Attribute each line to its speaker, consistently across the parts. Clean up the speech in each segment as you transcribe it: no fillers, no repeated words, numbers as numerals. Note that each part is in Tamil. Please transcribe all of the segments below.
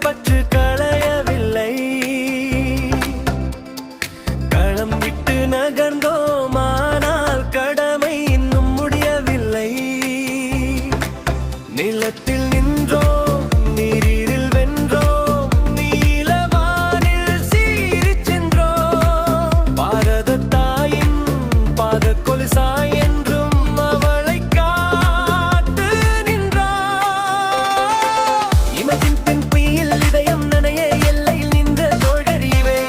Speaker 1: தேசப்பற்று களையவில்லை. களம் விட்டு நகர்ந்தோம், ஆனால் கடமை இன்னும் முடியவில்லை. நிலத்தில் நின்றோம், நீரில் வென்றோம், நீலவானில் சீறிச் சென்றோம். பாரத தாயின் பாத கொலுசாய் என்றும் அவளை காத்து நின்றோம். இமத்தின் தென்புயில் இதயம் நனைய எல்லையில் நின்ற தோழர் இவை.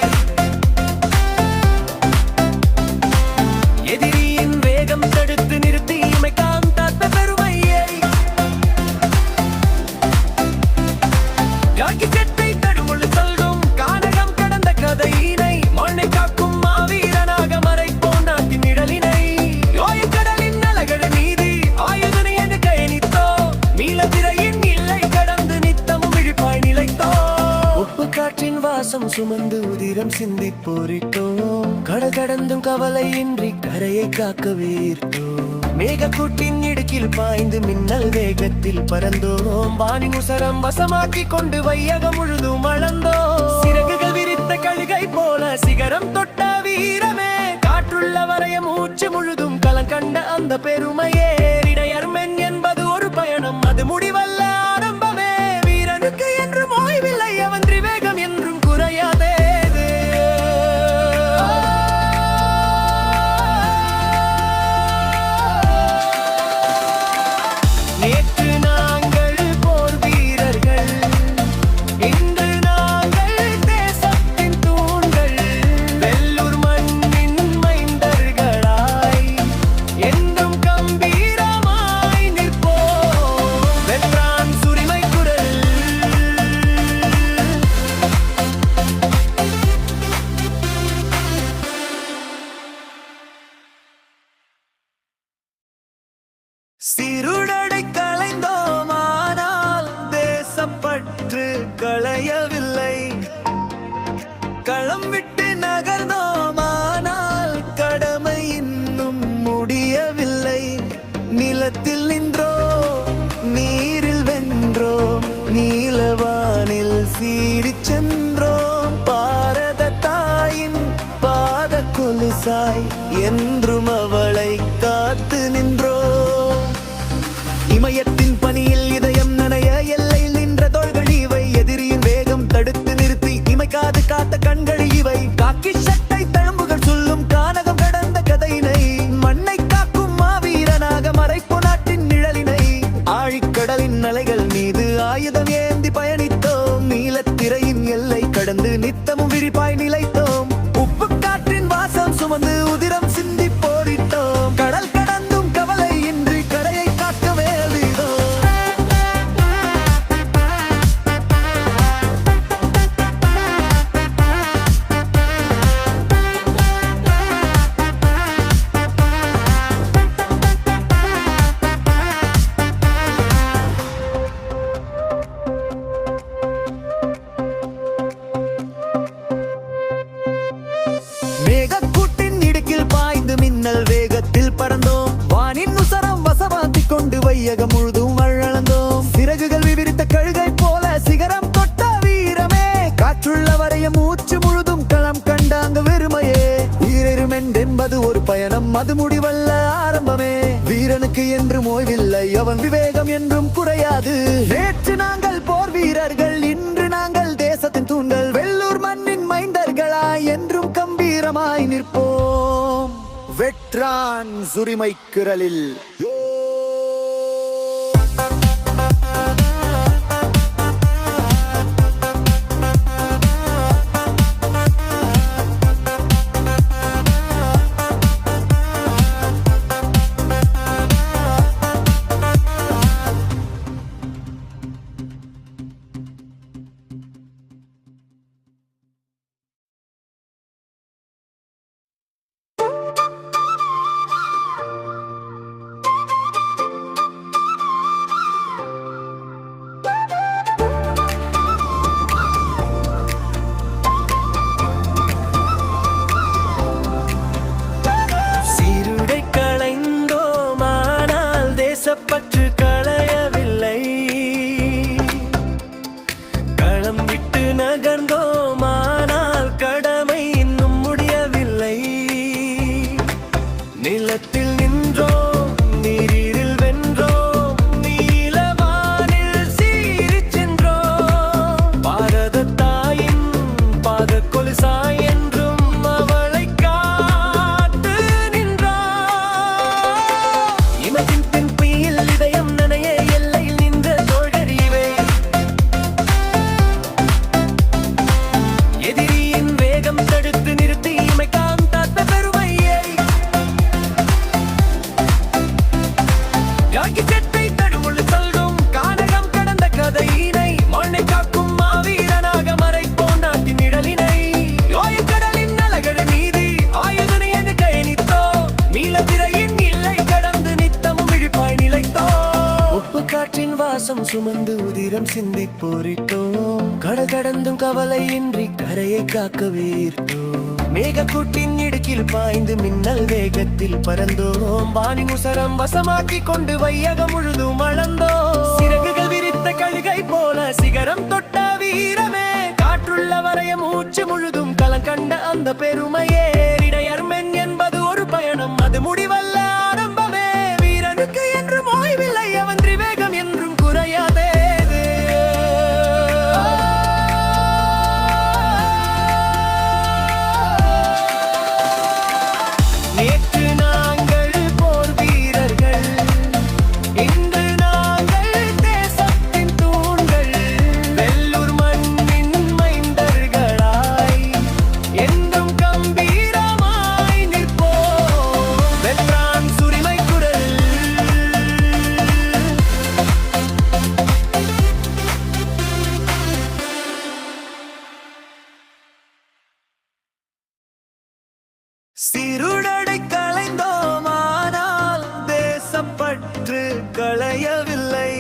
Speaker 1: எதிரியின் வேகம் தடுத்து நிறுத்தி இமைக்காம் தாத்த பெருமையை. காக்கி சட்டை தடுமுழு சொல்லும் கானகம் கடந்த கதையினை. மண்ணை காக்கும் மாவீரனாக மறைப்போம் நாட்டின் நிழலினை. ஓயக்கடலின் அலகட நீதி ஆயுதனை என கையணித்தோ. நீலத்திரையின் இல்லை கடந்து நித்தமும் விழிப்பாய் நிலைத்தோ. உப்பு காற்றின் வாசம் சுமந்து உதிரம் சிந்தி போரிட்டோம். கடல் கடந்தும் கவலையின்றி கரையை காக்க வீர்த்தோம். மேகக்கூட்டின் இடுக்கில் பாய்ந்து மின்னல் வேகத்தில் பறந்தோம். வானின் உசரம் வசமாக்கி கொண்டு வையகம் முழுதும் அளந்தோம். சிறகுகள் விரித்த கழுகை போல சிகரம் தொட்ட வீரமே. காற்றுள்ள வரைய மூச்சு முழுதும் கலங்கண்ட அந்த பெருமையே. இடையர்மென் என்பது ஒரு பயணம், அது முடிவல்ல ஆரம்பமே. வீரனுக்கு என்றும் ஓய்வில்லை, அவன் திரிவேகம் என்றும் குறையாதே. நேற்று நாங்கள் போர் வீரர்கள், இன்று நாங்கள் தேசத்தின் தூண்கள். வெள்ளூர் மண்ணின் மைந்தர்களாய் என்றும் கம்பீரமாய் நிற்போம். வென்றான் சுரிமை குரல். சீருடை களைந்தோம், ஆனால் தேசப்பற்று களையவில்லை. களம் விட்டு நகர்ந்தோம், ஆனால் கடமை இன்னும் முடியவில்லை. நிலத்தில் நின்றோம், நீரில் வென்றோம், நீலவானில் சீறிச் சென்றோம். பாரத தாயின் பாத கொலுசாய் என்றும் அவளை காத்து நின்றோம். இமயத்தின் பனியில் இதயம் நனைய எல்லையில் நின்ற தோள்கள் இவை. எதிரியின் வேகம் தடுத்து நிறுத்தி இமைக்காது காத்த கண்கள் இவை. காக்கி சட்டை தழும்புகள் சொல்லும் கானகம் கடந்த கதையினை. மண்ணை காக்கும் மாவீரனாக மறைப்போ நாட்டின் நிழலினை. ஆழிக்கடலின் அலைகள் மீது ஆயுதம் ஏந்தி பயணித்தோம். நீலத்திரையின் எல்லை கடந்து நித்தமும் விரிப்பாய் நிலைத்தோம். உப்பு காற்றின் வாசம் சுமந்து உதிரம் சிந்தி போரிட்டோம். கடல் கடந்தும் கவலை இன்றி கரையை காக்கவே வீதோம். மேகக்கூட்டின் இடுக்கில் பாய்ந்து மின்னல் வேகத்தில் பறந்தோம். வானின் உசரம் வசமாக்கிக் கொண்டு வையகம் முழுதும் வழந்தோம். சிறகுகள் விரித்த கழுகை போல சிகரம் தொட்ட வீரமே. காற்றுள்ள வரைய மூச்சு முழுதும் களம் கண்டாங்க வெறுமையே. ஈரெருமென் என்பது ஒரு பயணம், அது முடிவல்ல ஆரம்பமே. வீரனுக்கு என்றும் ஓய்வில்லை, அவன் விவேகம் என்றும் குறையாது. நேற்று நாங்கள் போர் வீரர்கள், இன்று நாங்கள் தேசத்தின் தூண்கள். வெள்ளூர் மண்ணின் மைந்தர்களாய் என்றும் கம்பீரமாய் நிற்போம். வெற்றான் சுரிமை குரலில். தேசப்பற்று களையவில்லை. களம் யாக்கி செட்டை தடுமுழு சொல்லும் கானகம் கடந்த கதையினை மண்ணை காக்கும் மாவீரனாக மறைப்போம் நாட்டின் நிழலினை ஓயக்கடலின் அலகட நீதி ஆயுதனை எது கையணித்தோ நீலத்திரையின் இல்லை கடந்து நித்தமும் விழிப்பாய் நிலைத்தோ உப்பு காற்றின் வாசம் சுமந்து உதிரம் சிந்தி போரிட்டோம் கடல் கடந்தும் கவலையின்றி கரையை காக்க வீர்த்தோம் மேகக்கூட்டின் இடுக்கில் பாய்ந்து மின்னல் வேகத்தில் பறந்தோம் வானி முசரம் வசமாக்கி கொண்டு வையகம் முழுதும் அளந்தோம் சிறகுகள் விரித்த கழுகை போல சிகரம் தொட்ட வீரமே காற்றுள்ள வரைய மூச்சு முழுதும் கலங்கண்ட அந்த பெருமையே இடையர்மென் என்பது ஒரு பயணம் அது முடிவல்ல ஆரம்பமே வீரனுக்கு என்றும் ஓய்வில்லை அவன் திரிவேகம் என்றும் குறையாதே நேற்று நாங்கள் போர் வீரர்கள் இன்று நாங்கள் தேசத்தின் தூண்கள் வெள்ளூர் மண்ணின் மைந்தர்களாய் என்றும் கம்பீரமாய் நிற்போம் வெற்றான் சுரிமை குரல் சீருடை களைந்தோம் ஆனால் தேசப்பற்று களையவில்லை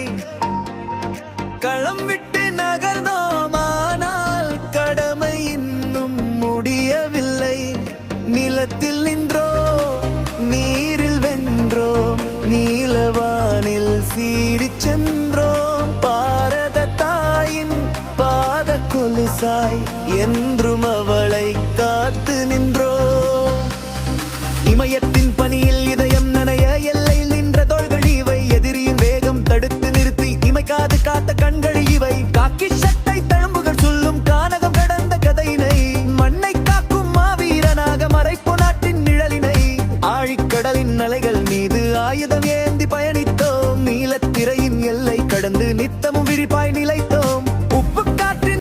Speaker 1: களம் விட்டு நகர்ந்தோம் ஆனால் கடமை இன்னும் முடியவில்லை நிலத்தில் நின்றோம் நீரில் வென்றோம் நீலவானில் சீறிச் சென்றோம் பாரத தாயின் பாத கொலுசாய் என்றும் அவள்